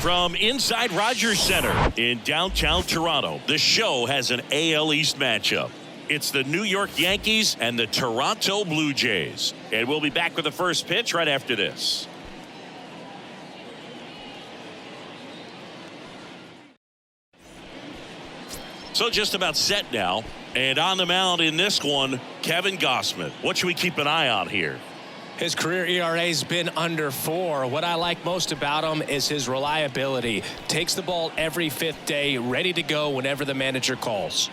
From inside Rogers Center in downtown Toronto, the show has an AL East matchup. It's the New York Yankees and the Toronto Blue Jays. And we'll be back with the first pitch right after this. So just about set now. And on the mound in this one, Kevin Gausman. What should we keep an eye on here? His career ERA's been under 4. What I like most about him is his reliability. Takes the ball every 5th day, ready to go whenever the manager calls.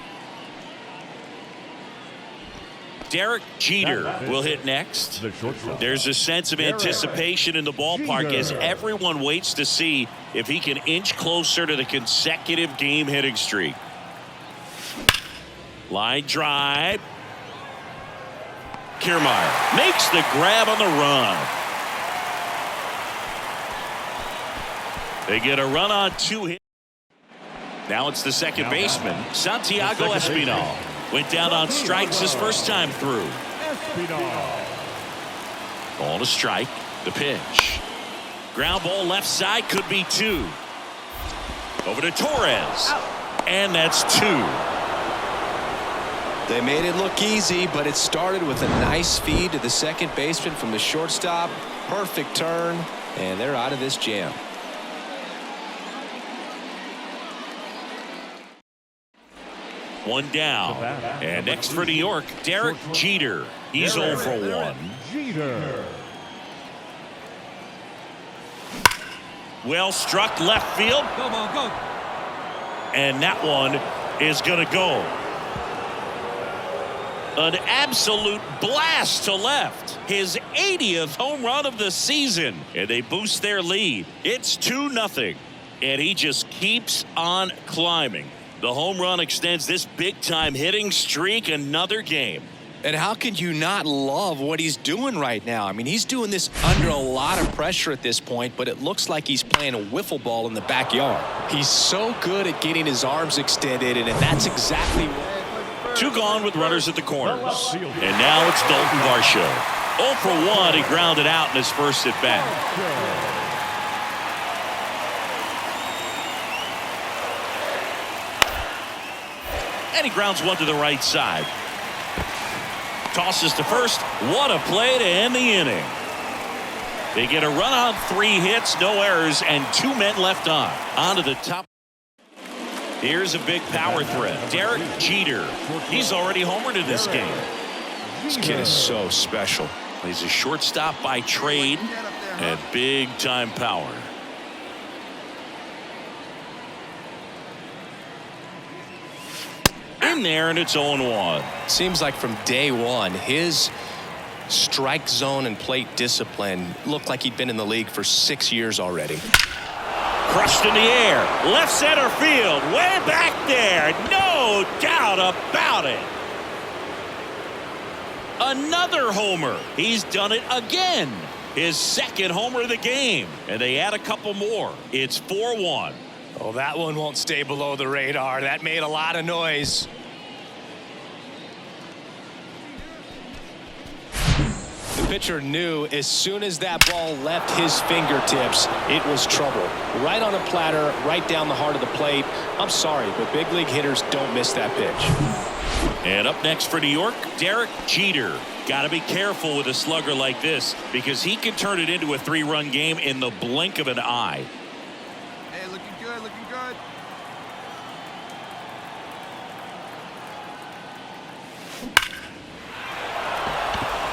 Derek Jeter will hit next. There's a sense of anticipation in the ballpark as everyone waits to see if he can inch closer to the consecutive game hitting streak. Line drive. Kiermaier makes the grab on the run. They get a run on 2 hits. Now it's the second baseman, Santiago Espinal. Went down on strikes his first time through. Ball to strike. The pitch. Ground ball left side, could be 2. Over to Torres. And that's 2. They made it look easy, but it started with a nice feed to the second baseman from the shortstop. Perfect turn, and they're out of this jam. One down. And next for New York, Derek Jeter. He's 0 for 1. Well struck left field. Go. And that one is going to go. An absolute blast to left. His 80th home run of the season. And they boost their lead. It's 2-0. And he just keeps on climbing. The home run extends this big-time hitting streak another game. And how can you not love what he's doing right now? I mean, he's doing this under a lot of pressure at this point, but it looks like he's playing a wiffle ball in the backyard. He's so good at getting his arms extended, and that's exactly what... 2 gone with runners at the corners. And now it's Dalton Varsho. 0 for 1. He grounded out in his first at bat. And he grounds one to the right side. Tosses to first. What a play to end the inning. They get a run on 3 hits, no errors, and 2 men left on. On to the top. Here's a big power threat. Derek Jeter. He's already homered in this game. This kid is so special. He's a shortstop by trade and big-time power. In there, and it's 0-1. Seems like from day one, his strike zone and plate discipline looked like he'd been in the league for 6 years already. Crushed in the air. Left center field. Way back there. No doubt about it. Another homer. He's done it again. His second homer of the game. And they add a couple more. It's 4-1. Oh, that one won't stay below the radar. That made a lot of noise. The pitcher knew as soon as that ball left his fingertips, it was trouble. Right on a platter, right down the heart of the plate. I'm sorry, but big league hitters don't miss that pitch. And up next for New York, Derek Jeter. Got to be careful with a slugger like this because he can turn it into a 3-run game in the blink of an eye. Hey, looking good, looking good.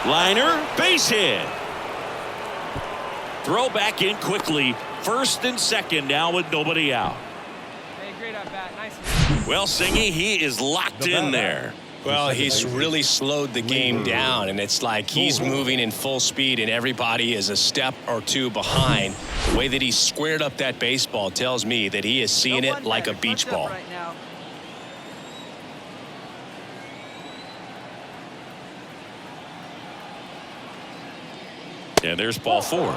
Liner, base hit. Throw back in quickly. First and second now with nobody out. Hey, great at bat. Nice. Well, Singy, he is locked in there. Well, he's really slowed the game down, and it's like he's moving in full speed, and everybody is a step or 2 behind. The way that he squared up that baseball tells me that he is seeing it like a beach ball. Right now. And there's ball 4.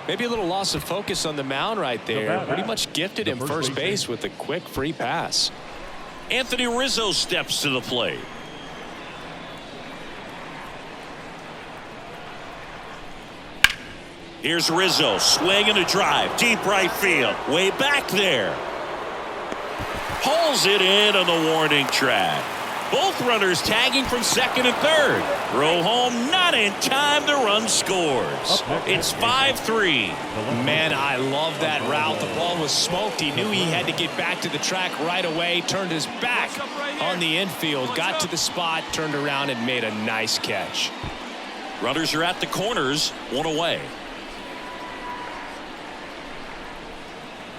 Maybe a little loss of focus on the mound right there. Pretty much gifted him first base with a quick free pass. Anthony Rizzo steps to the plate. Here's Rizzo swinging a drive. Deep right field. Way back there. Pulls it in on the warning track. Both runners tagging from second and third. Throw home not in time. The run scores. It's 5-3. Man, I love that route. The ball was smoked. He knew he had to get back to the track right away. Turned his back on the infield. Got to the spot. Turned around and made a nice catch. Runners are at the corners. One away.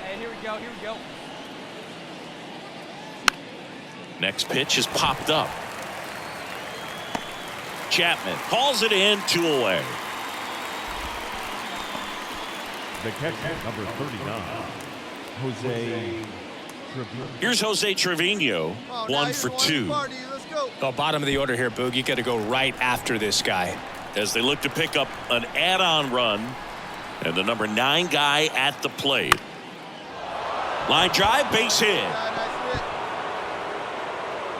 Hey, here we go. Here we go. Next pitch is popped up. Chapman calls it in, 2 away. The catcher, number 39, Jose Trevino. Here's Jose Trevino, 1 for 2. Let's go. Oh, bottom of the order here, Boog. You got to go right after this guy. As they look to pick up an add-on run, and the number 9 guy at the plate. Line drive, base hit.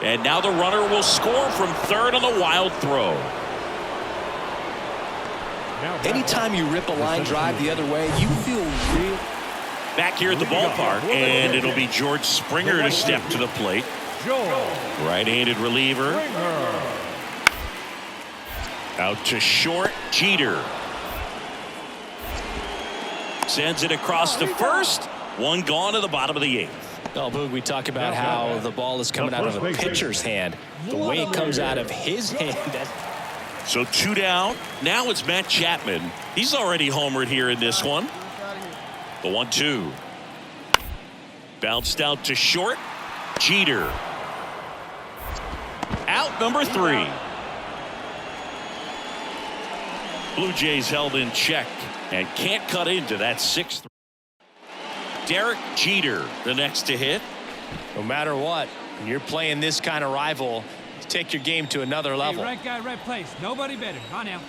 And now the runner will score from third on the wild throw. Anytime you rip a line drive the other way, you feel real. Back here at the ballpark, and it'll be George Springer to step to the plate. Right-handed reliever. Out to short, Jeter. Sends it across to first. One gone to the bottom of the 8th. Oh, Boog, we talk about how the ball is coming out of a pitcher's hand. The way it comes out of his hand. So 2 down. Now it's Matt Chapman. He's already homered here in this one. The 1-2. Bounced out to short. Jeter. Out number 3. Blue Jays held in check and can't cut into that 6th. Derek Jeter, the next to hit. No matter what, when you're playing this kind of rival, take your game to another level. Hey, right guy, right place. Nobody better. On now.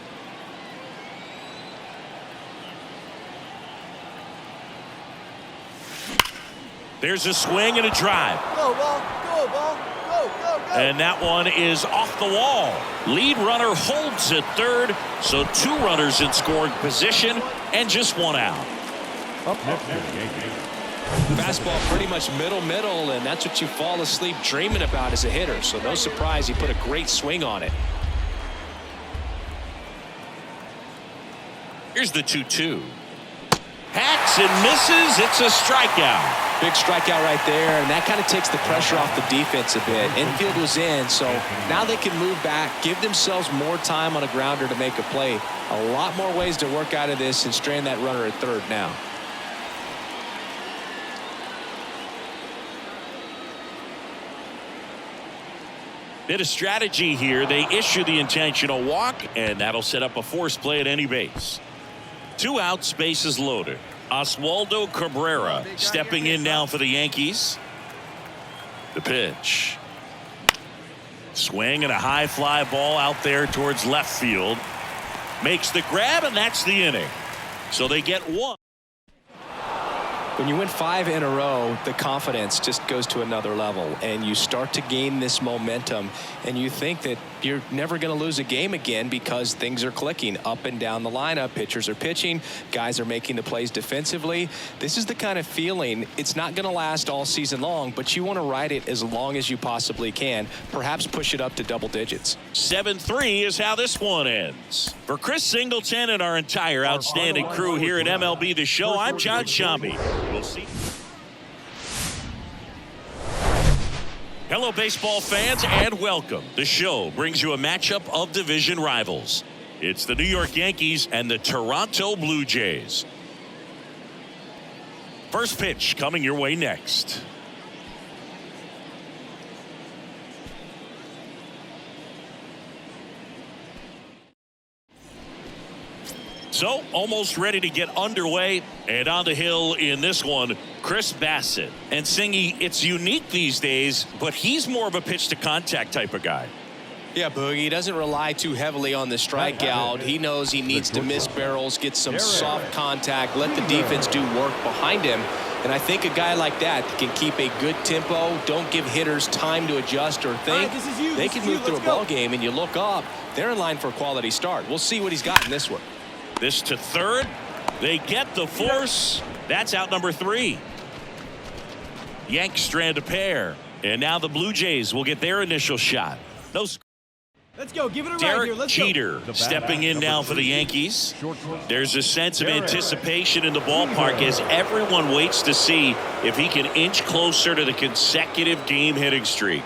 There's a swing and a drive. Go, ball. Go, ball. Go, go, go. And that one is off the wall. Lead runner holds at third. So 2 runners in scoring position and just 1 out. Up next, the Yankees. Fastball pretty much middle, and that's what you fall asleep dreaming about as a hitter. So no surprise he put a great swing on it. Here's the 2-2. Hacks and misses. It's a strikeout. Big strikeout right there, and that kind of takes the pressure off the defense a bit. Infield was in, so now they can move back, give themselves more time on a grounder to make a play. A lot more ways to work out of this and strand that runner at third now. Bit of strategy here. They issue the intentional walk, and that'll set up a force play at any base. 2 outs, bases loaded. Oswaldo Cabrera stepping in now for the Yankees. The pitch. Swing and a high fly ball out there towards left field. Makes the grab, and that's the inning. So they get 1. When you win 5 in a row, the confidence just goes to another level, and you start to gain this momentum, and you think that you're never going to lose a game again because things are clicking up and down the lineup. Pitchers are pitching, guys are making the plays defensively. This is the kind of feeling, it's not going to last all season long, but you want to ride it as long as you possibly can, perhaps push it up to double digits. 7-3 is how this one ends. For Chris Singleton and our entire outstanding crew here at MLB The Show, I'm John Shambi. We'll see. Hello, baseball fans, and welcome. The show brings you a matchup of division rivals. It's the New York Yankees and the Toronto Blue Jays. First pitch coming your way next. So, almost ready to get underway, and on the hill in this one, Chris Bassett. And Singy, it's unique these days, but he's more of a pitch-to-contact type of guy. Yeah, Boogie, he doesn't rely too heavily on the strikeout. He knows he needs to miss barrels, get some soft contact, let the defense do work behind him. And I think a guy like that can keep a good tempo, don't give hitters time to adjust or think. They can move through a ball game, and you look up, they're in line for a quality start. We'll see what he's got in this one. This to third, They get the force. That's out number 3. Yanks strand a pair. And now the Blue Jays will get their initial shot. Let's go. Give it a ride Derek here. Let's Jeter go. stepping in now for the Yankees. There's a sense of anticipation in the ballpark as everyone waits to see if he can inch closer to the consecutive game hitting streak.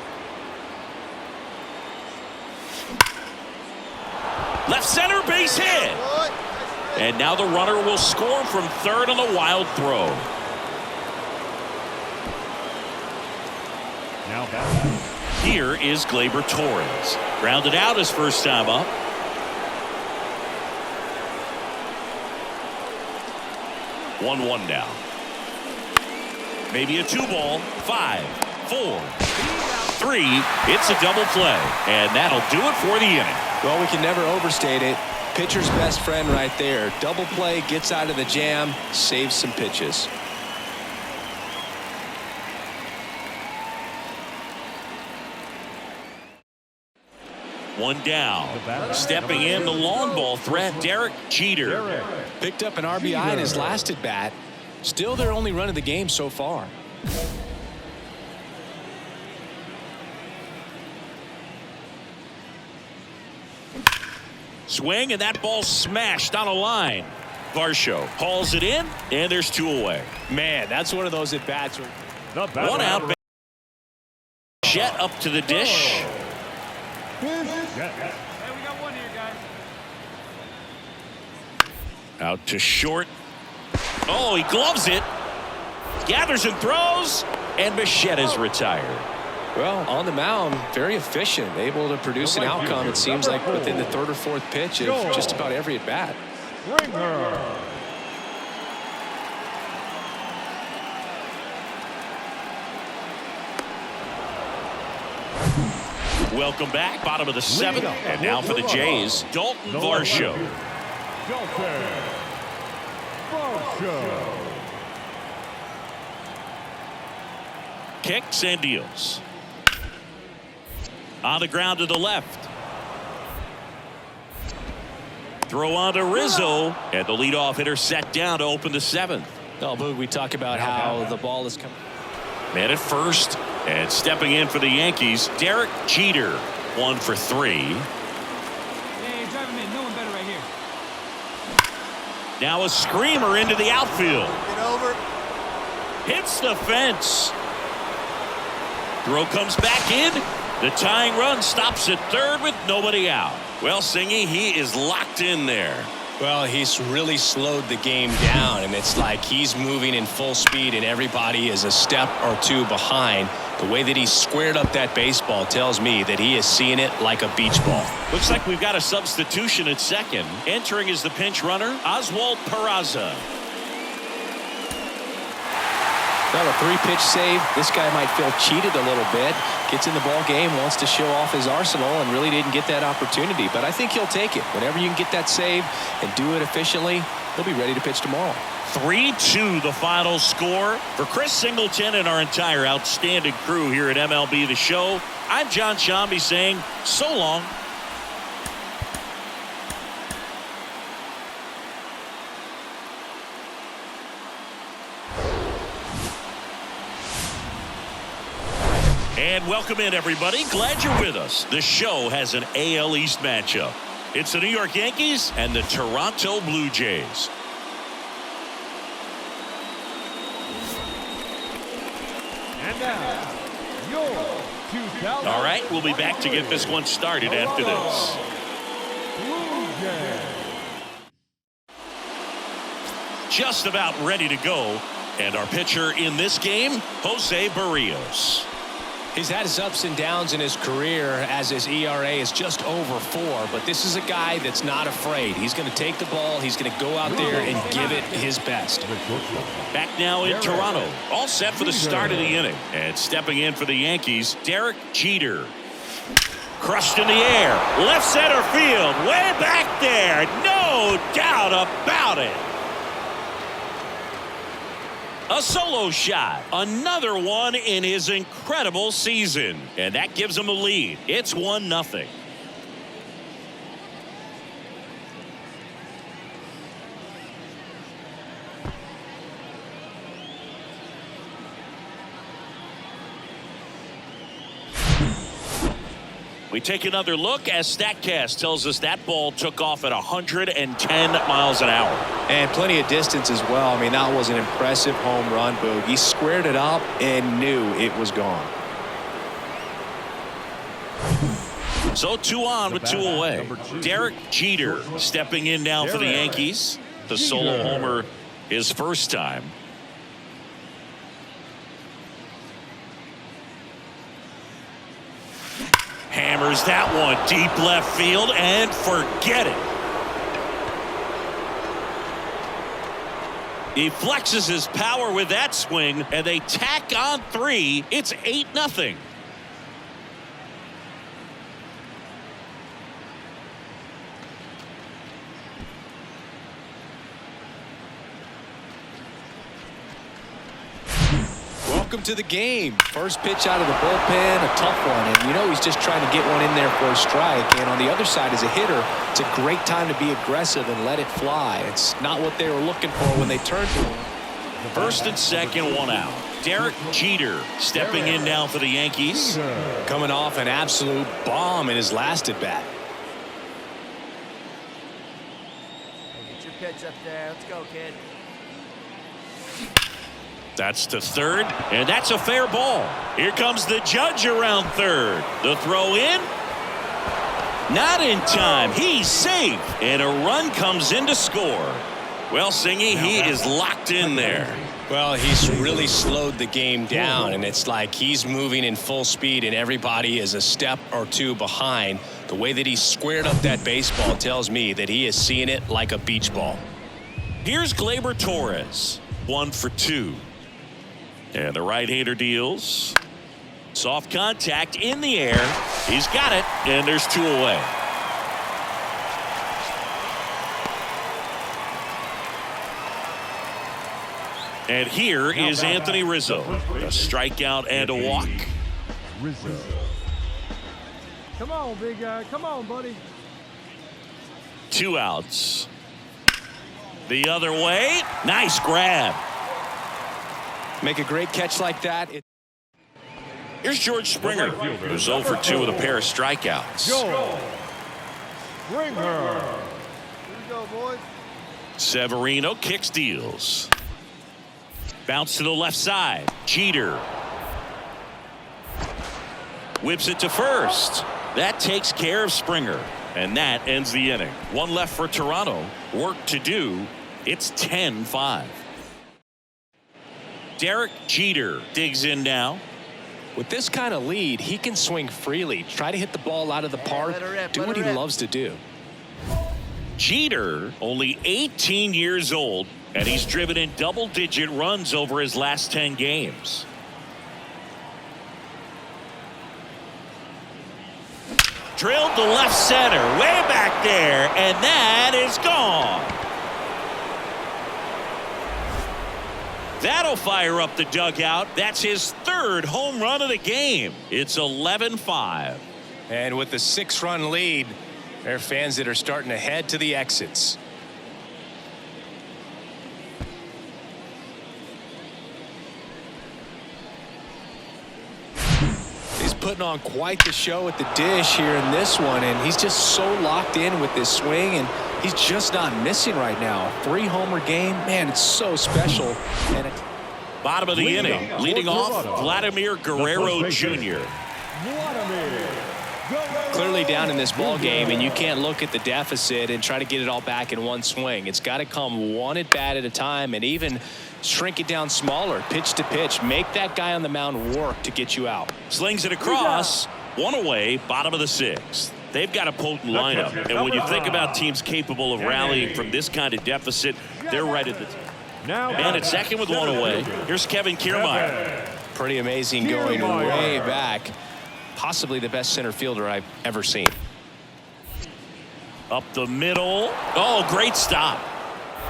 Left center base hit. And now the runner will score from third on the wild throw. Now back. Here is Gleyber Torres. Grounded out his first time up. One now. Maybe a 2-ball. 5, 4, 3. It's a double play. And that'll do it for the inning. Well, we can never overstate it. Pitcher's best friend right there. Double play, gets out of the jam, saves some pitches. One down. Stepping in the long ball threat, Derek Jeter. Picked up an RBI in his last at bat. Still their only run of the game so far. Swing, and that ball smashed on a line. Varsho hauls it in, and there's 2 away. Man, that's one of those at bats. One out. Jet up to the dish. Hey, we got one here, guys. Out to short. Oh, he gloves it. Gathers and throws, and Bichette is retired. Well, on the mound, very efficient, able to produce an outcome, it seems like, within the 3rd or 4th pitch of just about every at bat. Welcome back, bottom of the 7th, and now for the Jays, Dalton Varsho. Kicks and deals. On the ground to the left. Throw on to Rizzo, and the leadoff hitter set down to open the 7th. Oh, Boog, we talk about how the ball is coming. Man at first, and stepping in for the Yankees, Derek Jeter, 1 for 3. Hey, drive him in. No one better right here. Now a screamer into the outfield. Get over. Hits the fence. Throw comes back in. The tying run stops at third with nobody out. Well, Singy, he is locked in there. Well, he's really slowed the game down, and it's like he's moving in full speed, and everybody is a step or 2 behind. The way that he squared up that baseball tells me that he is seeing it like a beach ball. Looks like we've got a substitution at second. Entering is the pinch runner, Oswald Peraza. Well, a 3-pitch save. This guy might feel cheated a little bit. Gets in the ball game, wants to show off his arsenal, and really didn't get that opportunity. But I think he'll take it. Whenever you can get that save and do it efficiently, he'll be ready to pitch tomorrow. 3-2 the final score. For Chris Singleton and our entire outstanding crew here at MLB The Show, I'm John Shambi saying so long. And welcome in, everybody. Glad you're with us. The show has an AL East matchup. It's the New York Yankees and the Toronto Blue Jays. And now, your 2000. All right, we'll be back to get this one started after this. Blue Jays. Just about ready to go. And our pitcher in this game, Jose Barrios. He's had his ups and downs in his career as his ERA is just over 4, but this is a guy that's not afraid. He's going to take the ball. He's going to go out there and give it his best. Back now in Toronto, all set for the start of the inning. And stepping in for the Yankees, Derek Jeter. Crushed in the air, left center field, way back there, no doubt about it. A solo shot, another one in his incredible season, and that gives him a lead. It's 1-0. We take another look as StatCast tells us that ball took off at 110 miles an hour. And plenty of distance as well. I mean, that was an impressive home run, Boog. He squared it up and knew it was gone. So 2 on with 2 away. Derek Jeter stepping in now for the Yankees. The solo homer his first time. Hammers that one deep left field and forget it. He flexes his power with that swing and they tack on 3. It's 8-0. Welcome to the game. First pitch out of the bullpen, a tough one, and you know he's just trying to get one in there for a strike. And on the other side, as a hitter, it's a great time to be aggressive and let it fly. It's not what they were looking for when they turned to him. First and second, 1 out. Derek Jeter stepping in now for the Yankees. Coming off an absolute bomb in his last at bat. Get your pitch up there. Let's go, kid. That's to third, and that's a fair ball. Here comes the judge around third. The throw in. Not in time. He's safe, and a run comes in to score. Well, Singy, he is locked in there. Well, he's really slowed the game down, and it's like he's moving in full speed, and everybody is a step or 2 behind. The way that he squared up that baseball tells me that he is seeing it like a beach ball. Here's Gleyber Torres, 1 for 2. And the right-hander deals. Soft contact in the air. He's got it, and there's 2 away. And here is Anthony Rizzo. A strikeout and a walk. Rizzo. Come on, big guy. Come on, buddy. 2 outs. The other way. Nice grab. Make a great catch like that. Here's George Springer, who's 0 for 2 with a pair of strikeouts. George Springer. Here we go, boys. Severino kicks, deals. Bounce to the left side. Jeter whips it to first. That takes care of Springer, and that ends the inning. 1 left for Toronto. Work to do. It's 10-5. Derek Jeter digs in now. With this kind of lead, he can swing freely, try to hit the ball out of the park, do what he loves to do. Jeter, only 18 years old, and he's driven in double-digit runs over his last 10 games. Drilled to left center, way back there, and that is gone. That'll fire up the dugout. That's his 3rd home run of the game. It's 11-5. And with the 6-run lead, there are fans that are starting to head to the exits. He's putting on quite the show at the dish here in this one, and he's just so locked in with this swing, and he's just not missing right now. 3-homer game, man, it's so special. And Bottom of the inning, leading off Vladimir Guerrero Jr. Clearly down in this ball game, and you can't look at the deficit and try to get it all back in one swing. It's got to come 1 at bat at a time, and even shrink it down smaller, pitch to pitch. Make that guy on the mound work to get you out. Slings it across, 1 away, bottom of the 6th. They've got a potent lineup, and when you think about teams capable of rallying from this kind of deficit, they're right at the top. And at second with 1 away, here's Kevin Kiermaier. Pretty amazing going way back. Possibly the best center fielder I've ever seen. Up the middle. Oh, great stop.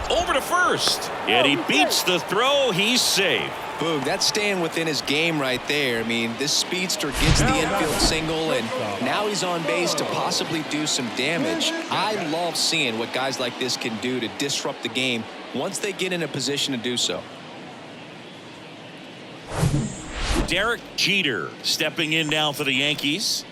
Over to first. And he beats the throw. He's safe. Boog, that's staying within his game right there. I mean, this speedster gets the infield single, and now he's on base to possibly do some damage. I love seeing what guys like this can do to disrupt the game once they get in a position to do so. Derek Jeter stepping in now for the Yankees.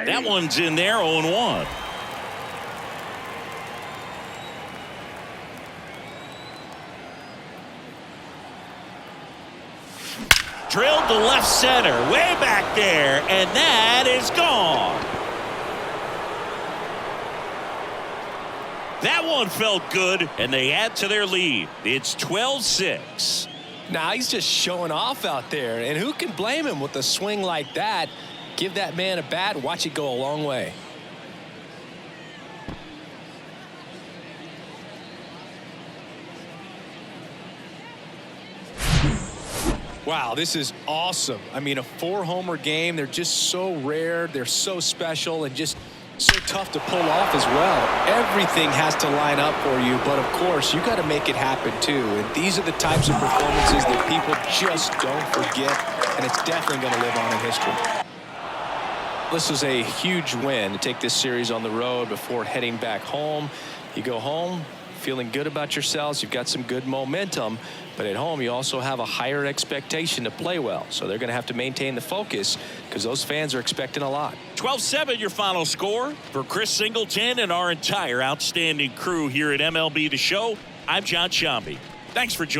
That one's in there, 0-1. Drilled to left center, way back there, and that is gone. That one felt good, and they add to their lead. It's 12-6. Now he's just showing off out there, and who can blame him with a swing like that? Give that man a bat, watch it go a long way. Wow, this is awesome. I mean, a 4-homer game. They're just so rare. They're so special and just so tough to pull off as well. Everything has to line up for you, but of course, you got to make it happen too. And these are the types of performances that people just don't forget, and it's definitely going to live on in history. This was a huge win to take this series on the road before heading back home. You go home feeling good about yourselves. You've got some good momentum, but at home you also have a higher expectation to play well. So they're going to have to maintain the focus because those fans are expecting a lot. 12-7 your final score. For Chris Singleton and our entire outstanding crew here at MLB The Show, I'm John Shambi. Thanks for joining.